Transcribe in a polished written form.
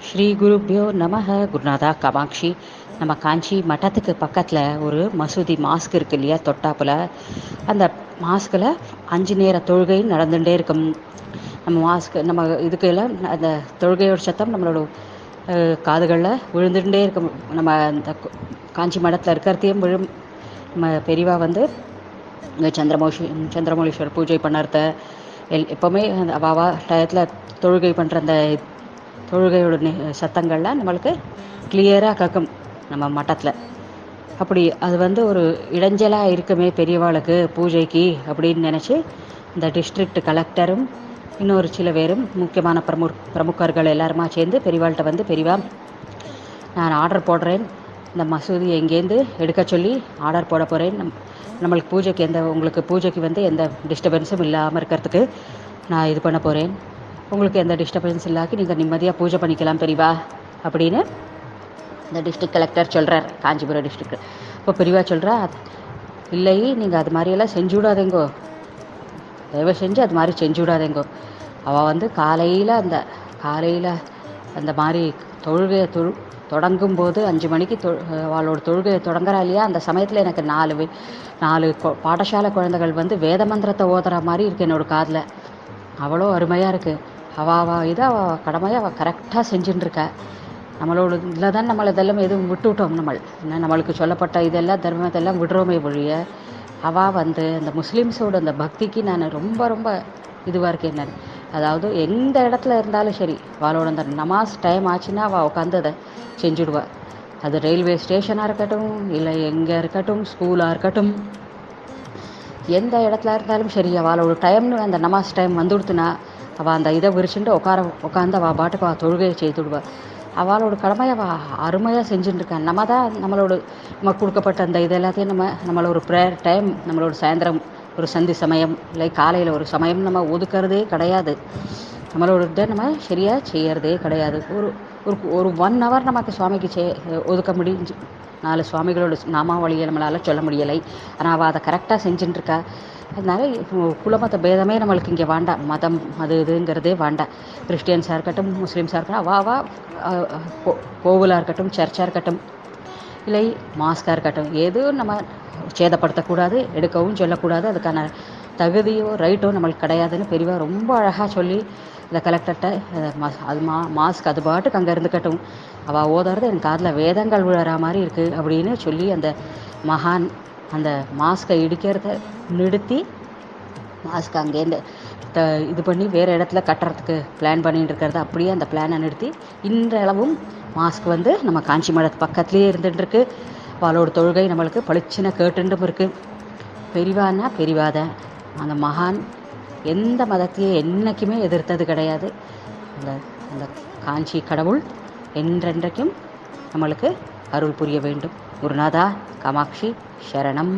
ஸ்ரீ குருப்யோ நமஹ. குருநாதா காமாட்சி. நம்ம காஞ்சி மட்டத்துக்கு பக்கத்தில் ஒரு மசூதி மாஸ்க் இருக்கு இல்லையா, தொட்டாப்புல அந்த மாஸ்கில் 5 நேர தொழுகை நடந்துகிட்டே இருக்கும். நம்ம மாஸ்க் நம்ம இதுக்கெல்லாம் அந்த தொழுகையோட சத்தம் நம்மளோட காதுகளில் விழுந்துகிட்டே இருக்கும். நம்ம அந்த காஞ்சி மடத்தில் இருக்கிறதையும் நம்ம பெரியவா வந்து இங்கே சந்திரமௌலீஸ்வரர் பூஜை பண்ணுறத எப்போவுமே அந்த அவாவா டயத்தில் தொழுகை பண்ணுற அந்த தொழுகையோட சத்தங்கள்லாம் நம்மளுக்கு கிளியராக கேட்கும் நம்ம மட்டத்தில். அப்படி அது வந்து ஒரு இடைஞ்சலாக இருக்குமே பெரியவாளுக்கு பூஜைக்கு அப்படின்னு நினச்சி இந்த டிஸ்ட்ரிக்ட் கலெக்டரும் இன்னொரு சில பேரும் முக்கியமான பிரமுகர்கள் எல்லாருமா சேர்ந்து பெரியவாள்கிட்ட வந்து, பெரியவா நான் ஆர்டர் போடுறேன், இந்த மசூதி எங்கேருந்து எடுக்க சொல்லி ஆர்டர் போட போகிறேன். நம்மளுக்கு பூஜைக்கு உங்களுக்கு பூஜைக்கு வந்து எந்த டிஸ்டர்பன்ஸும் இல்லாமல் இருக்கிறதுக்கு நான் இது பண்ண போகிறேன். உங்களுக்கு எந்த டிஸ்டர்பன்ஸ் இல்லாக்கி நீங்கள் நிம்மதியாக பூஜை பண்ணிக்கலாம் பெரியவா அப்படின்னு இந்த டிஸ்ட்ரிக்ட் கலெக்டர் சொல்கிறார், காஞ்சிபுரம் டிஸ்ட்ரிக்ட். இப்போ பெரியவா சொல்கிறா, இல்லை நீங்கள் அது மாதிரியெல்லாம் செஞ்சு விடாதேங்கோ, தயவு செஞ்சு அது மாதிரி செஞ்சு விடாதேங்கோ. அவள் வந்து காலையில் அந்த மாதிரி தொழுகையை தொடங்கும் போது 5 மணிக்கு அவளோட தொழுகையை தொடங்குறா இல்லையா, அந்த சமயத்தில் எனக்கு 4 பாடசாலை குழந்தைகள் வந்து வேத மந்திரத்தை ஓதுற மாதிரி இருக்குது என்னோடய காதில். அவ்வளோ அருமையாக இருக்குது. அவள் இதை அவள் கடமையாக அவள் கரெக்டாக செஞ்சுட்டுருக்கா. நம்மளோட இதில் தான் நம்மளை இதெல்லாம் எதுவும் விட்டுவிட்டோம். நம்மளுக்கு சொல்லப்பட்ட இதெல்லாம் தர்மத்தெல்லாம் விடுறோமே ஒழிய, அவள் வந்து அந்த முஸ்லீம்ஸோட அந்த பக்திக்கு நான் ரொம்ப ரொம்ப இதுவாக இருக்கேன் நான். அதாவது எந்த இடத்துல இருந்தாலும் சரி, அவளோட அந்த நமாஸ் டைம் ஆச்சுன்னா அவள் உட்காந்து அதை செஞ்சுடுவாள். அது ரயில்வே ஸ்டேஷனாக இருக்கட்டும், இல்லை எங்கே இருக்கட்டும், ஸ்கூலாக இருக்கட்டும், எந்த இடத்துல இருந்தாலும் சரி, அவளோட டைம்னு அந்த நமாஸ் டைம் வந்துடுத்துனா அவள் அந்த இதை விரிச்சுட்டு உட்காந்து அவள் பாட்டுக்கு அவள் தொழுகையை செய்துடுவாள். அவளோட கடமையை அவள் அருமையாக செஞ்சுட்டுருக்கான். நம்ம தான் நமக்கு கொடுக்கப்பட்ட அந்த இது எல்லாத்தையும் நம்மளோட ப்ரேயர் டைம், நம்மளோட சாயந்தரம் ஒரு சந்தி சமயம், இல்லை காலையில் ஒரு சமயம் நம்ம ஒதுக்கிறதே கிடையாது. நம்மளோட இதை நம்ம சரியாக செய்கிறதே கிடையாது. ஒரு 1 hour நமக்கு சுவாமிக்கு ஒதுக்க முடிஞ்சு 4 சுவாமிகளோட நாமாவளியை நம்மளால் சொல்ல முடியலை. ஆனால் அவள் அதை கரெக்டாக செஞ்சுட்டுருக்கா. அதனால் குலமத பேதமே நம்மளுக்கு இங்கே வேண்டாம். மதம் அது இதுங்கிறதே வேண்டாம். கிறிஸ்டியன்ஸாக இருக்கட்டும், முஸ்லீம்ஸாக இருக்கட்டும், கோவிலாக இருக்கட்டும், சர்ச்சாக இருக்கட்டும், இல்லை மாஸ்காக இருக்கட்டும், எதுவும் நம்ம சேதப்படுத்தக்கூடாது, எடுக்கவும் சொல்லக்கூடாது. அதுக்கான தகுதியோ ரைட்டோ நம்மளுக்கு கிடையாதுன்னு பெரியவா ரொம்ப அழகாக சொல்லி இந்த கலெக்டர்கிட்ட அது மாஸ்க் அது பாட்டுக்கு அங்கே இருந்துக்கட்டும், அவள் ஓதுறது எனக்கு காதில் வேதங்கள் விழுற மாதிரி இருக்குது அப்படின்னு சொல்லி அந்த மகான் அந்த மாஸ்கை இடிக்கிறத நிறுத்தி மாஸ்க் அங்கேருந்து இது பண்ணி வேறு இடத்துல கட்டுறதுக்கு பிளான் பண்ணிட்டு இருக்கிறது. அப்படியே அந்த பிளானை நிறுத்தி இன்றளவும் மாஸ்க் வந்து நம்ம காஞ்சி மடத்து பக்கத்துலேயே இருந்துகிட்டுருக்கு. அவளோட தொழுகை நம்மளுக்கு பளிச்சுன்னு கேட்டுட்டும் இருக்குது. பெரிவான்னா பெரிவாதான். அந்த மகான் எந்த மதத்தையும் என்றைக்குமே எதிர்த்தது கிடையாது. அந்த அந்த காஞ்சி கடவுள் என்றென்றைக்கும் நம்மளுக்கு அருள் புரிய வேண்டும். குருநாதா காமாட்சி சரணம்.